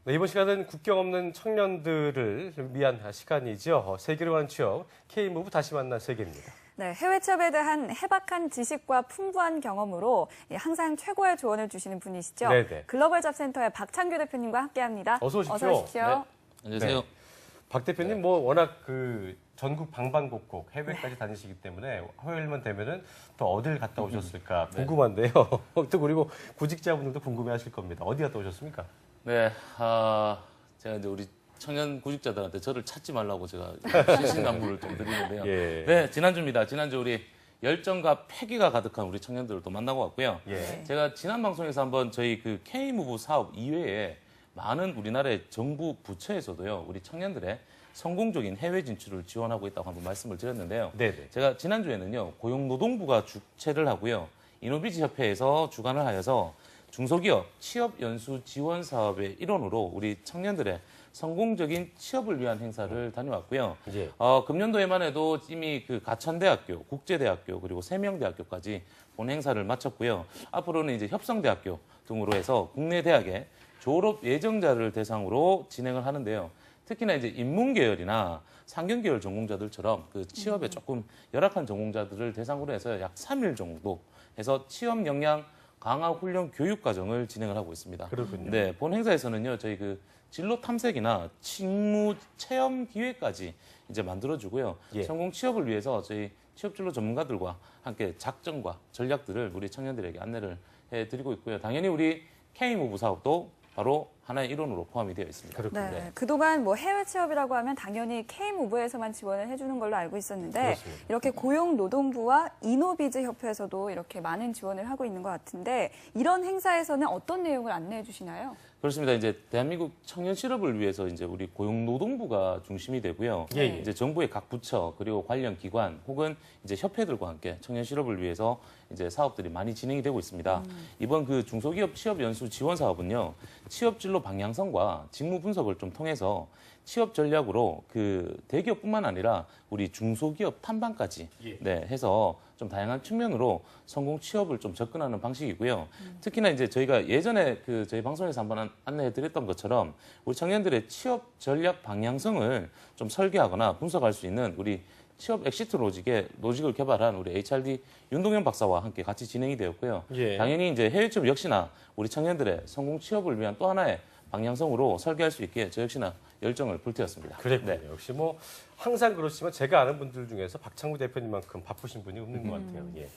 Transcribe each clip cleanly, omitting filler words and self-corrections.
네, 이번 시간은 국경 없는 청년들을 위한 시간이죠. 세계를 위한 취업, K무브 다시 만난 세계입니다. 네, 해외 취업에 대한 해박한 지식과 풍부한 경험으로 항상 최고의 조언을 주시는 분이시죠. 네네. 글로벌 잡센터의 박창규 대표님과 함께합니다. 어서 오십시오. 어서 오십시오. 네. 안녕하세요. 네. 박 대표님 뭐 워낙 전국 방방곡곡 해외까지 다니시기 때문에 화요일만 되면은 또 어딜 갔다 오셨을까 궁금한데요. 또 그리고 구직자분들도 궁금해하실 겁니다. 어디 갔다 오셨습니까? 네, 제가 이제 우리 청년 구직자들한테 저를 찾지 말라고 제가 신신당부를 좀 드리는데요. 예. 네, 지난주입니다. 지난주 우리 열정과 패기가 가득한 우리 청년들을 또 만나고 왔고요. 예. 제가 지난 방송에서 한번 저희 그 K무브 사업 이외에 많은 우리나라의 정부 부처에서도요, 우리 청년들의 성공적인 해외 진출을 지원하고 있다고 한번 말씀을 드렸는데요. 네네. 제가 지난주에는요, 고용노동부가 주최를 하고요, 이노비지 협회에서 주관을 하여서 중소기업 취업 연수 지원 사업의 일원으로 우리 청년들의 성공적인 취업을 위한 행사를 다녀왔고요. 예. 금년도에만 해도 이미 그 가천대학교, 국제대학교 그리고 세명대학교까지 본 행사를 마쳤고요. 앞으로는 이제 협성대학교 등으로 해서 국내 대학의 졸업 예정자를 대상으로 진행을 하는데요. 특히나 이제 인문계열이나 상경계열 전공자들처럼 그 취업에 조금 열악한 전공자들을 대상으로 해서 약 3일 정도 해서 취업 역량 강화 훈련 교육 과정을 진행을 하고 있습니다. 그렇군요. 네, 본 행사에서는요, 저희 그 진로 탐색이나 직무 체험 기회까지 이제 만들어주고요. 예. 성공 취업을 위해서 저희 취업진로 전문가들과 함께 작전과 전략들을 우리 청년들에게 안내를 해드리고 있고요. 당연히 우리 K무브 사업도 바로 하나의 일원으로 포함이 되어 있습니다. 그렇군요. 네, 그동안 뭐 해외 취업이라고 하면 당연히 K무브에서만 지원을 해주는 걸로 알고 있었는데 그렇습니다. 이렇게 고용노동부와 이노비즈 협회에서도 이렇게 많은 지원을 하고 있는 것 같은데 이런 행사에서는 어떤 내용을 안내해 주시나요? 그렇습니다. 이제 대한민국 청년 실업을 위해서 이제 우리 고용노동부가 중심이 되고요. 예, 예. 이제 정부의 각 부처 그리고 관련 기관 혹은 이제 협회들과 함께 청년 실업을 위해서 이제 사업들이 많이 진행이 되고 있습니다. 이번 그 중소기업 취업 연수 지원 사업은요, 취업 진로 방향성과 직무 분석을 좀 통해서 취업 전략으로 그 대기업뿐만 아니라 우리 중소기업 탐방까지 예. 네, 해서 좀 다양한 측면으로 성공 취업을 좀 접근하는 방식이고요. 특히나 이제 저희가 예전에 그 저희 방송에서 한번 안내해 드렸던 것처럼 우리 청년들의 취업 전략 방향성을 좀 설계하거나 분석할 수 있는 우리 취업 엑시트 로직을 개발한 우리 HRD 윤동현 박사와 함께 같이 진행이 되었고요. 예. 당연히 이제 해외 취업 역시나 우리 청년들의 성공 취업을 위한 또 하나의 방향성으로 설계할 수 있게 저 역시나 열정을 불태웠습니다. 그랬군요. 네. 역시 뭐 항상 그렇지만 제가 아는 분들 중에서 박창구 대표님만큼 바쁘신 분이 없는 것 같아요. 예.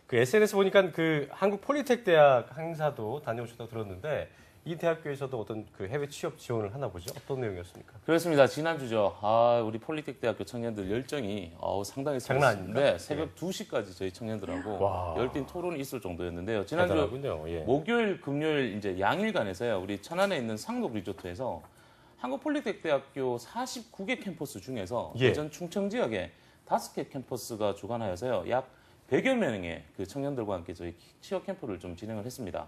그 SNS 보니까 그 한국 폴리텍 대학 행사도 다녀오셨다고 들었는데 이 대학교에서도 어떤 그 해외 취업 지원을 하나 보죠? 어떤 내용이었습니까? 그렇습니다. 지난주죠. 우리 폴리텍 대학교 청년들 열정이 상당히 장난 아닙니까? 네, 새벽 2시까지 저희 청년들하고 와. 열띤 토론이 있을 정도였는데요. 지난주 대단하군요. 예. 목요일, 금요일 이제 양일간에서요. 우리 천안에 있는 상록 리조트에서 한국 폴리텍 대학교 49개 캠퍼스 중에서 예. 대전 충청 지역에 5개 캠퍼스가 주관하여서요. 약 100여 명의 그 청년들과 함께 저희 취업 캠프를 좀 진행을 했습니다.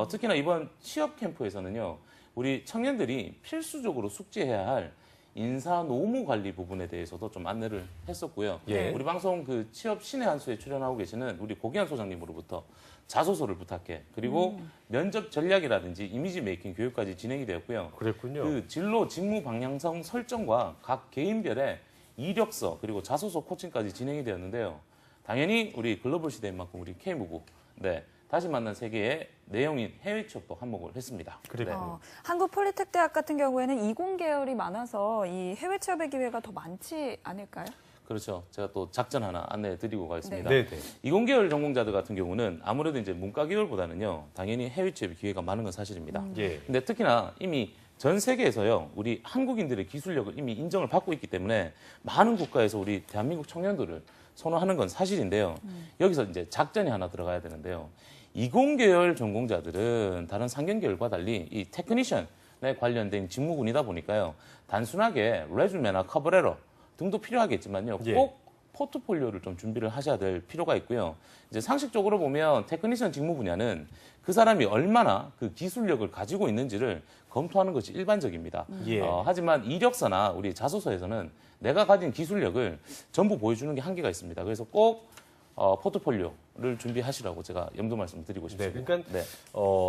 특히나 이번 취업 캠프에서는요, 우리 청년들이 필수적으로 숙지해야 할 인사 노무 관리 부분에 대해서도 좀 안내를 했었고요. 예. 우리 방송 그 취업 신의 한 수에 출연하고 계시는 우리 고기환 소장님으로부터 자소서를 부탁해. 그리고 면접 전략이라든지 이미지 메이킹 교육까지 진행이 되었고요. 그랬군요. 그 진로 직무 방향성 설정과 각 개인별의 이력서 그리고 자소서 코칭까지 진행이 되었는데요. 당연히 우리 글로벌 시대인 만큼 우리 K무브 네, 다시 만난 세계의 내용인 해외 취업도 한몫을 했습니다. 그랬군요. 한국 폴리텍 대학 같은 경우에는 이공 계열이 많아서 이 해외 취업의 기회가 더 많지 않을까요? 그렇죠. 제가 또 작전 하나 안내해 드리고 가겠습니다. 네, 네. 이공계열 전공자들 같은 경우는 아무래도 이제 문과 계열보다는요, 당연히 해외 취업의 기회가 많은 건 사실입니다. 예. 근데 특히나 이미 전 세계에서요, 우리 한국인들의 기술력을 이미 인정을 받고 있기 때문에 많은 국가에서 우리 대한민국 청년들을 선호하는 건 사실인데요. 여기서 이제 작전이 하나 들어가야 되는데요. 이공계열 전공자들은 다른 상경계열과 달리 이 테크니션에 관련된 직무군이다 보니까요. 단순하게 레주메나 커버레터 등도 필요하겠지만요. 예. 꼭 포트폴리오를 좀 준비를 하셔야 될 필요가 있고요. 이제 상식적으로 보면 테크니션 직무 분야는 그 사람이 얼마나 그 기술력을 가지고 있는지를 검토하는 것이 일반적입니다. 예. 하지만 이력서나 우리 자소서에서는 내가 가진 기술력을 전부 보여주는 게 한계가 있습니다. 그래서 꼭 포트폴리오를 준비하시라고 제가 염두 말씀드리고 네, 싶습니다. 그러니까 네.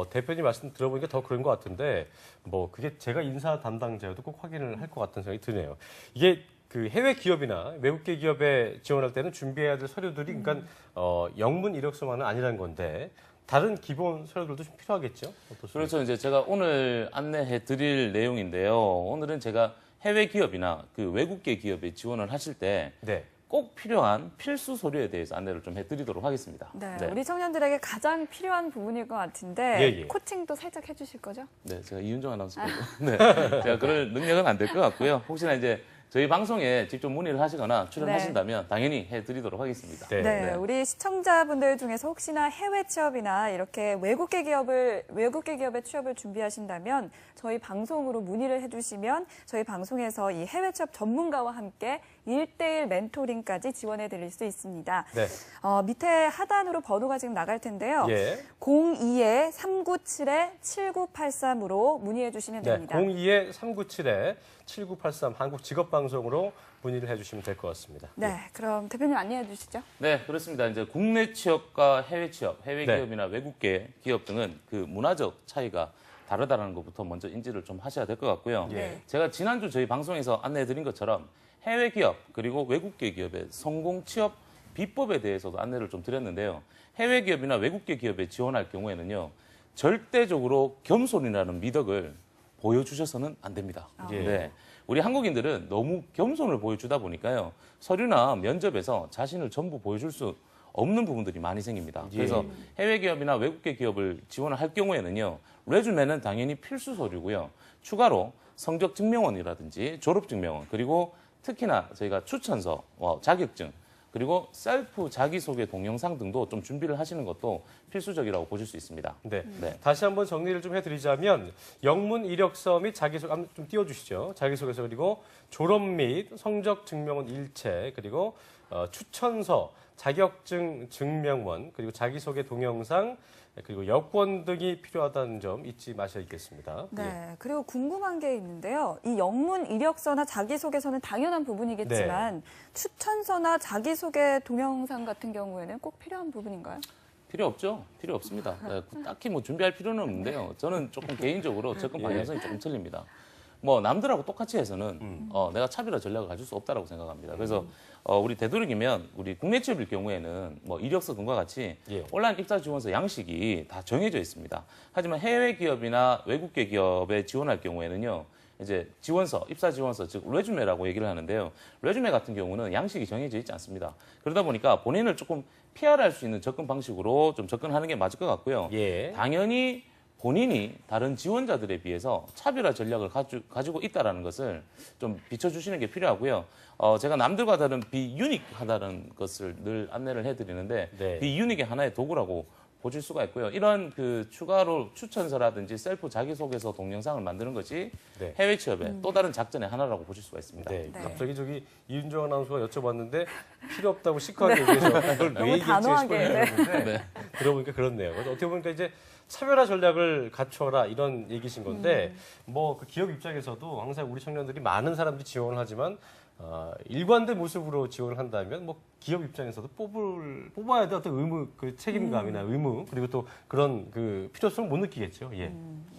대표님 말씀 들어보니까 더 그런 것 같은데 뭐 그게 제가 인사 담당자여도 꼭 확인을 할 것 같은 생각이 드네요. 이게 그 해외 기업이나 외국계 기업에 지원할 때는 준비해야 될 서류들이 그러니까 영문 이력서만은 아니라는 건데 다른 기본 서류들도 좀 필요하겠죠? 어떻습니까? 그렇죠. 이제 제가 오늘 안내해 드릴 내용인데요. 오늘은 제가 해외 기업이나 그 외국계 기업에 지원을 하실 때 네. 꼭 필요한 필수 서류에 대해서 안내를 좀 해드리도록 하겠습니다. 네, 네. 우리 청년들에게 가장 필요한 부분일 것 같은데 예, 예. 코칭도 살짝 해주실 거죠? 네, 제가 이윤정 아나운서고 네, 제가 그럴 능력은 안 될 것 같고요. 혹시나 이제 저희 방송에 직접 문의를 하시거나 출연하신다면 당연히 해드리도록 하겠습니다. 네. 네, 우리 시청자분들 중에서 혹시나 해외 취업이나 이렇게 외국계 기업의 취업을 준비하신다면 저희 방송으로 문의를 해주시면 저희 방송에서 이 해외 취업 전문가와 함께 1대1 멘토링까지 지원해 드릴 수 있습니다. 네. 밑에 하단으로 번호가 지금 나갈 텐데요. 예. 02-397-7983으로 문의해 주시면 네. 됩니다. 02-397-7983 한국직업방송으로 문의를 해주시면 될 것 같습니다. 네, 그럼 대표님 안내해 주시죠. 네, 그렇습니다. 이제 국내 취업과 해외 취업, 해외 네. 기업이나 외국계 기업 등은 그 문화적 차이가 다르다는 것부터 먼저 인지를 좀 하셔야 될 것 같고요. 예. 제가 지난주 저희 방송에서 안내해드린 것처럼 해외 기업 그리고 외국계 기업의 성공 취업 비법에 대해서도 안내를 좀 드렸는데요. 해외 기업이나 외국계 기업에 지원할 경우에는요, 절대적으로 겸손이라는 미덕을 보여주셔서는 안 됩니다. 예. 네. 우리 한국인들은 너무 겸손을 보여주다 보니까요, 서류나 면접에서 자신을 전부 보여줄 수 없는 부분들이 많이 생깁니다. 예. 그래서 해외 기업이나 외국계 기업을 지원을 할 경우에는요, 레주메는 당연히 필수 서류고요. 추가로 성적 증명원이라든지 졸업 증명원, 그리고 특히나 저희가 추천서, 자격증, 그리고 셀프 자기소개 동영상 등도 좀 준비를 하시는 것도 필수적이라고 보실 수 있습니다. 네. 네. 다시 한번 정리를 좀 해드리자면 영문 이력서 및 자기소개 한번 좀 띄워주시죠. 자기소개서 그리고 졸업 및 성적 증명원 일체 그리고 추천서, 자격증 증명원 그리고 자기소개 동영상 그리고 여권 등이 필요하다는 점 잊지 마셔야겠습니다. 네, 예. 그리고 궁금한 게 있는데요. 이 영문 이력서나 자기소개서는 당연한 부분이겠지만 추천서나 자기소개 동영상 같은 경우에는 꼭 필요한 부분인가요? 필요 없죠. 필요 없습니다. 네, 딱히 뭐 준비할 필요는 없는데요. 저는 조금 개인적으로 접근 방향성이 조금 틀립니다. 뭐 남들하고 똑같이 해서는 내가 차별화 전략을 가질 수 없다라고 생각합니다. 그래서 우리 되도록이면 우리 국내 취업일 경우에는 뭐 이력서 등과 같이 예. 온라인 입사 지원서 양식이 다 정해져 있습니다. 하지만 해외 기업이나 외국계 기업에 지원할 경우에는요, 이제 지원서, 입사 지원서, 즉 레주메라고 얘기를 하는데요. 레주메 같은 경우는 양식이 정해져 있지 않습니다. 그러다 보니까 본인을 조금 PR할 수 있는 접근 방식으로 좀 접근하는 게 맞을 것 같고요. 예. 당연히 본인이 다른 지원자들에 비해서 차별화 전략을 가지고 있다는 것을 좀 비춰주시는 게 필요하고요. 제가 남들과 다른 비유닉하다는 것을 늘 안내를 해드리는데 네. 비유닉의 하나의 도구라고 보실 수가 있고요. 이런 그 추가로 추천서라든지 셀프 자기소개서 동영상을 만드는 것이 네. 해외 취업의 또 다른 작전의 하나라고 보실 수가 있습니다. 네. 네. 갑자기 저기 이윤정 아나운서가 여쭤봤는데 필요 없다고 시크하게 얘기해서 그걸 너무 왜 얘기했지 단호하게, 싶어요. 네. 네. 들어보니까 그렇네요. 그래서 어떻게 보니까 이제 차별화 전략을 갖춰라 이런 얘기신 건데 뭐 그 기업 입장에서도 항상 우리 청년들이 많은 사람들이 지원을 하지만 일관된 모습으로 지원을 한다면 뭐 기업 입장에서도 뽑아야 될 어떤 의무, 그 책임감이나 의무 그리고 또 그런 그 필요성을 못 느끼겠죠. 예.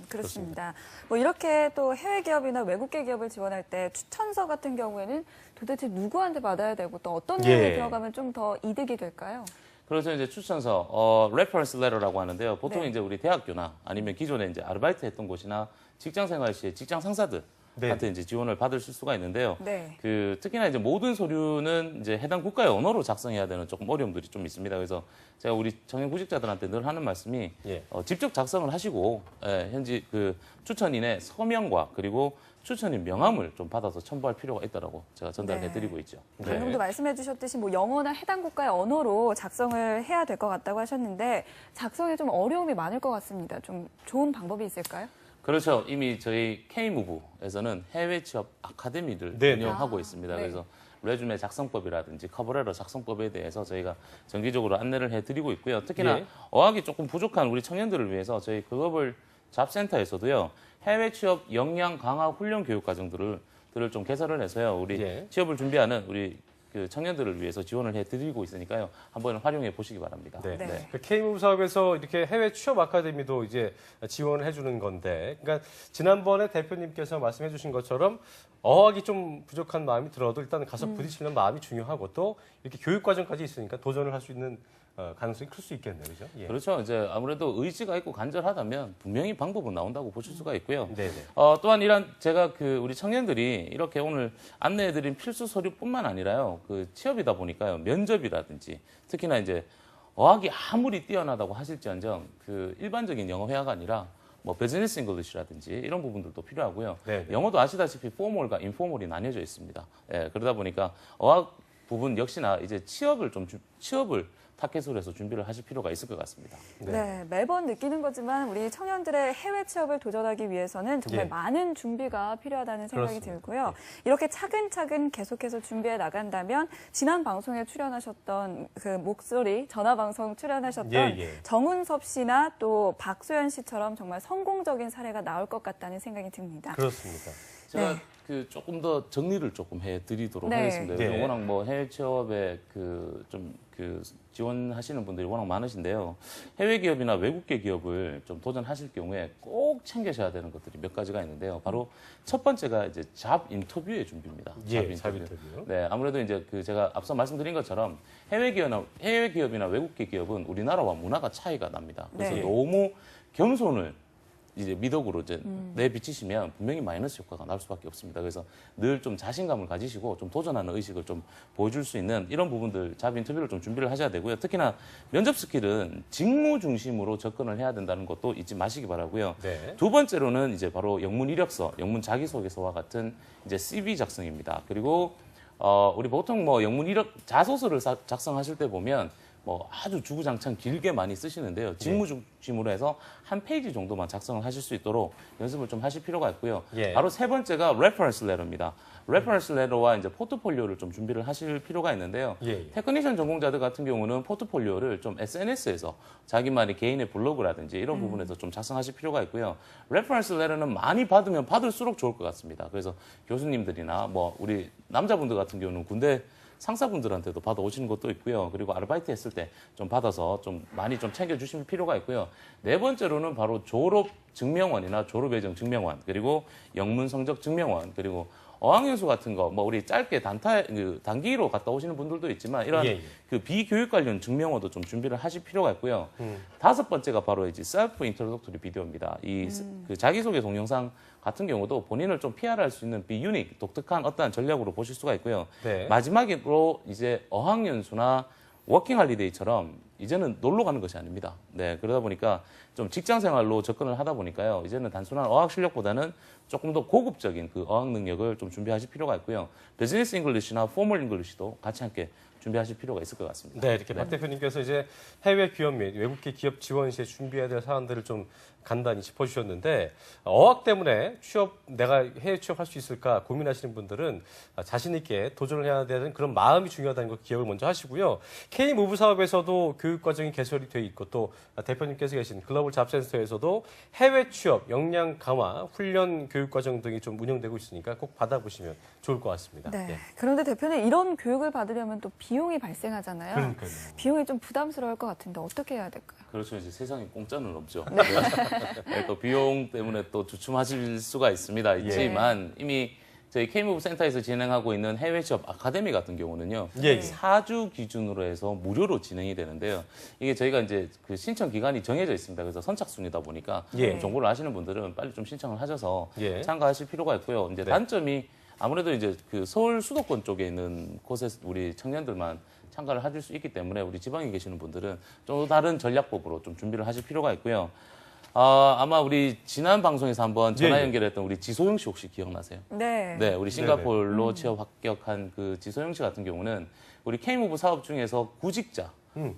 그렇습니다. 뭐 이렇게 또 해외 기업이나 외국계 기업을 지원할 때 추천서 같은 경우에는 도대체 누구한테 받아야 되고 또 어떤 내용이 예. 들어가면 좀 더 이득이 될까요? 그래서 이제 추천서, reference letter라고 하는데요. 보통 네. 이제 우리 대학교나 아니면 기존에 이제 아르바이트 했던 곳이나 직장 생활 시에 직장 상사들한테 네. 이제 지원을 받으실 수가 있는데요. 네. 그 특히나 이제 모든 서류는 이제 해당 국가의 언어로 작성해야 되는 조금 어려움들이 좀 있습니다. 그래서 제가 우리 청년 구직자들한테 늘 하는 말씀이 예. 직접 작성을 하시고 현지 그 추천인의 서명과 그리고 추천인 명함을 좀 받아서 첨부할 필요가 있다라고 제가 전달해드리고 있죠. 방금도 네. 말씀해 주셨듯이 뭐 영어나 해당 국가의 언어로 작성을 해야 될 것 같다고 하셨는데 작성에 좀 어려움이 많을 것 같습니다. 좀 좋은 방법이 있을까요? 그렇죠. 이미 저희 K무브에서는 해외 취업 아카데미를 네. 운영하고 있습니다. 네. 그래서 레주메 작성법이라든지 커버레터 작성법에 대해서 저희가 정기적으로 안내를 해드리고 있고요. 특히나 예. 어학이 조금 부족한 우리 청년들을 위해서 저희 글로벌 잡센터에서도요, 해외 취업 역량 강화 훈련 교육 과정들을 좀 개설을 해서요, 우리 예. 취업을 준비하는 우리 그 청년들을 위해서 지원을 해드리고 있으니까요. 한번 활용해 보시기 바랍니다. 네. 네. 그 K무브 사업에서 이렇게 해외 취업 아카데미도 이제 지원을 해주는 건데, 그러니까 지난번에 대표님께서 말씀해주신 것처럼 어학이 좀 부족한 마음이 들어도 일단 가서 부딪히는 마음이 중요하고 또 이렇게 교육 과정까지 있으니까 도전을 할 수 있는 가능성이 클 수 있겠네요, 그죠? 예. 그렇죠. 이제 아무래도 의지가 있고 간절하다면 분명히 방법은 나온다고 보실 수가 있고요. 네네. 또한 이런 제가 그 우리 청년들이 이렇게 오늘 안내해드린 필수 서류뿐만 아니라요. 그 취업이다 보니까요. 면접이라든지 특히나 이제 어학이 아무리 뛰어나다고 하실지언정 그 일반적인 영어 회화가 아니라 뭐 비즈니스 잉글리시라든지 이런 부분들도 필요하고요. 네네. 영어도 아시다시피 포멀과 인포멀이 나뉘어져 있습니다. 예, 그러다 보니까 어학 부분 역시나 이제 취업을 타겟으로 해서 준비를 하실 필요가 있을 것 같습니다. 네, 매번 느끼는 거지만 우리 청년들의 해외 취업을 도전하기 위해서는 정말 예. 많은 준비가 필요하다는 생각이 그렇습니다. 들고요. 이렇게 차근차근 계속해서 준비해 나간다면 지난 방송에 출연하셨던 그 목소리 전화 방송 출연하셨던 예. 정운섭 씨나 또 박소연 씨처럼 정말 성공적인 사례가 나올 것 같다는 생각이 듭니다. 그렇습니다. 제가 네. 그 조금 더 정리를 조금 해드리도록 네. 하겠습니다. 요즘 네. 워낙 뭐 해외 취업에 지원하시는 분들이 워낙 많으신데요. 해외 기업이나 외국계 기업을 좀 도전하실 경우에 꼭 챙기셔야 되는 것들이 몇 가지가 있는데요. 바로 첫 번째가 이제 잡 인터뷰의 준비입니다. 예, 잡 인터뷰. 네, 아무래도 이제 그 제가 앞서 말씀드린 것처럼 해외 기업이나 외국계 기업은 우리나라와 문화가 차이가 납니다. 그래서 네. 너무 겸손을 이제 미덕으로 이제 내비치시면 분명히 마이너스 효과가 날 수밖에 없습니다. 그래서 늘 좀 자신감을 가지시고 좀 도전하는 의식을 좀 보여줄 수 있는 이런 부분들 잡 인터뷰를 좀 준비를 하셔야 되고요. 특히나 면접 스킬은 직무 중심으로 접근을 해야 된다는 것도 잊지 마시기 바라고요. 네. 두 번째로는 이제 바로 영문 이력서, 영문 자기소개서와 같은 이제 CV 작성입니다. 그리고 우리 보통 뭐 영문 이력 자소서를 작성하실 때 보면 뭐 아주 주구장창 길게 많이 쓰시는데요. 직무 중심으로 해서 한 페이지 정도만 작성을 하실 수 있도록 연습을 좀 하실 필요가 있고요. 예. 바로 세 번째가 레퍼런스 레터입니다. 레퍼런스 레터와 이제 포트폴리오를 좀 준비를 하실 필요가 있는데요. 예. 테크니션 전공자들 같은 경우는 포트폴리오를 좀 SNS에서 자기만의 개인의 블로그라든지 이런 부분에서 좀 작성하실 필요가 있고요. 레퍼런스 레터는 많이 받으면 받을수록 좋을 것 같습니다. 그래서 교수님들이나 뭐 우리 남자분들 같은 경우는 군대 상사분들한테도 받아오시는 것도 있고요. 그리고 아르바이트 했을 때 좀 받아서 좀 많이 좀 챙겨주실 필요가 있고요. 네 번째로는 바로 졸업 증명원이나 졸업 예정 증명원, 그리고 영문 성적 증명원, 그리고 어학연수 같은 거, 뭐 우리 짧게 단기로 갔다 오시는 분들도 있지만 이런 예. 그 비교육 관련 증명원도 좀 준비를 하실 필요가 있고요. 다섯 번째가 바로 이제 셀프 인트로덕토리 비디오입니다. 그 자기소개 동영상 같은 경우도 본인을 좀 PR할 수 있는 비유닉, 독특한 어떠한 전략으로 보실 수가 있고요. 네. 마지막으로 이제 어학연수나 워킹 할리데이처럼 이제는 놀러 가는 것이 아닙니다. 네, 그러다 보니까 좀 직장 생활로 접근을 하다 보니까요. 이제는 단순한 어학 실력보다는 조금 더 고급적인 그 어학 능력을 좀 준비하실 필요가 있고요. 비즈니스 잉글리시나 포멀 잉글리시도 같이 함께 준비하실 필요가 있을 것 같습니다. 네, 이렇게 박 대표님께서 이제 해외 기업 및 외국계 기업 지원 시에 준비해야 될 사안들을 좀 간단히 짚어주셨는데 어학 때문에 내가 해외 취업할 수 있을까 고민하시는 분들은 자신 있게 도전을 해야 되는 그런 마음이 중요하다는 걸 기억을 먼저 하시고요. K무브 사업에서도 교육 과정이 개설이 돼 있고 또 대표님께서 계신 글로벌 잡센터에서도 해외 취업 역량 강화 훈련 교육 과정 등이 좀 운영되고 있으니까 꼭 받아보시면 좋을 것 같습니다. 네. 예. 그런데 대표님 이런 교육을 받으려면 또 비용이 발생하잖아요. 그러니까요. 비용이 좀 부담스러울 것 같은데 어떻게 해야 될까요? 그렇죠. 이제 세상에 공짜는 없죠. 네, 또 비용 때문에 또 주춤하실 수가 있지만 이미 저희 K무브 센터에서 진행하고 있는 해외 취업 아카데미 같은 경우는요. 예. 4주 기준으로 해서 무료로 진행이 되는데요. 이게 저희가 이제 그 신청 기간이 정해져 있습니다. 그래서 선착순이다 보니까 예. 정보를 아시는 분들은 빨리 좀 신청을 하셔서 예. 참가하실 필요가 있고요. 이제 네. 단점이 아무래도 이제 그 서울 수도권 쪽에 있는 곳에 우리 청년들만 참가를 하실 수 있기 때문에 우리 지방에 계시는 분들은 좀 다른 전략법으로 좀 준비를 하실 필요가 있고요. 아마 우리 지난 방송에서 한번 전화 예. 연결했던 우리 지소영 씨 혹시 기억나세요? 네. 네, 우리 싱가포르로 취업 합격한 그 지소영 씨 같은 경우는 우리 K무브 사업 중에서 구직자,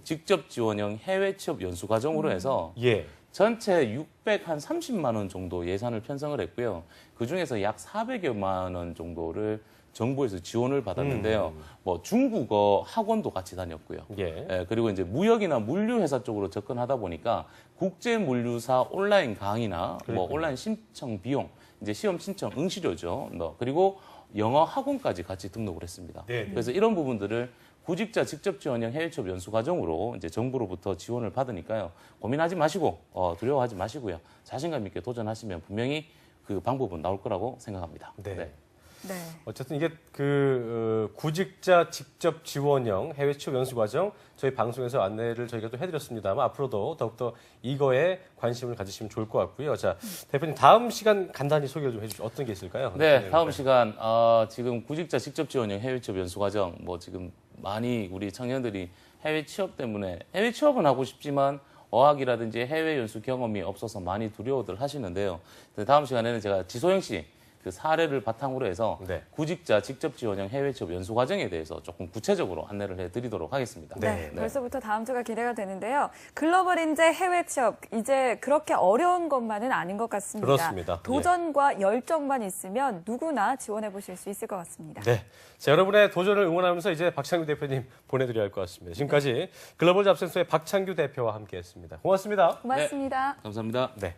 직접 지원형 해외 취업 연수 과정으로 해서 예. 전체 630만 원 정도 예산을 편성을 했고요. 그중에서 약 400여만 원 정도를 정부에서 지원을 받았는데요. 뭐 중국어 학원도 같이 다녔고요. 예. 예, 그리고 이제 무역이나 물류 회사 쪽으로 접근하다 보니까 국제 물류사 온라인 강의나 뭐 온라인 신청 비용, 이제 시험 신청 응시료죠. 그리고 영어 학원까지 같이 등록을 했습니다. 네. 그래서 이런 부분들을 구직자 직접 지원형 해외 취업 연수 과정으로 이제 정부로부터 지원을 받으니까요. 고민하지 마시고 두려워하지 마시고요. 자신감 있게 도전하시면 분명히 그 방법은 나올 거라고 생각합니다. 네. 네. 어쨌든 이게 구직자 직접 지원형 해외 취업 연수 과정 저희 방송에서 안내를 저희가 또 해드렸습니다만 앞으로도 더욱더 이거에 관심을 가지시면 좋을 것 같고요. 자, 대표님 다음 시간 간단히 소개를 좀 해주시죠. 어떤 게 있을까요? 네, 다음 시간 지금 구직자 직접 지원형 해외 취업 연수 과정 뭐 지금 많이 우리 청년들이 해외 취업 때문에 해외 취업은 하고 싶지만 어학이라든지 해외 연수 경험이 없어서 많이 두려워들 하시는데요. 다음 시간에는 제가 지소영 씨 그 사례를 바탕으로 해서 네. 구직자 직접 지원형 해외 취업 연수 과정에 대해서 조금 구체적으로 안내를 해드리도록 하겠습니다. 네, 벌써부터 다음 주가 기대가 되는데요. 글로벌 인재 해외 취업 이제 그렇게 어려운 것만은 아닌 것 같습니다. 그렇습니다. 도전과 열정만 있으면 누구나 지원해 보실 수 있을 것 같습니다. 네. 자, 여러분의 도전을 응원하면서 이제 박창규 대표님 보내드려야 할 것 같습니다. 지금까지 글로벌 잡센터의 박창규 대표와 함께했습니다. 고맙습니다. 고맙습니다. 감사합니다. 네.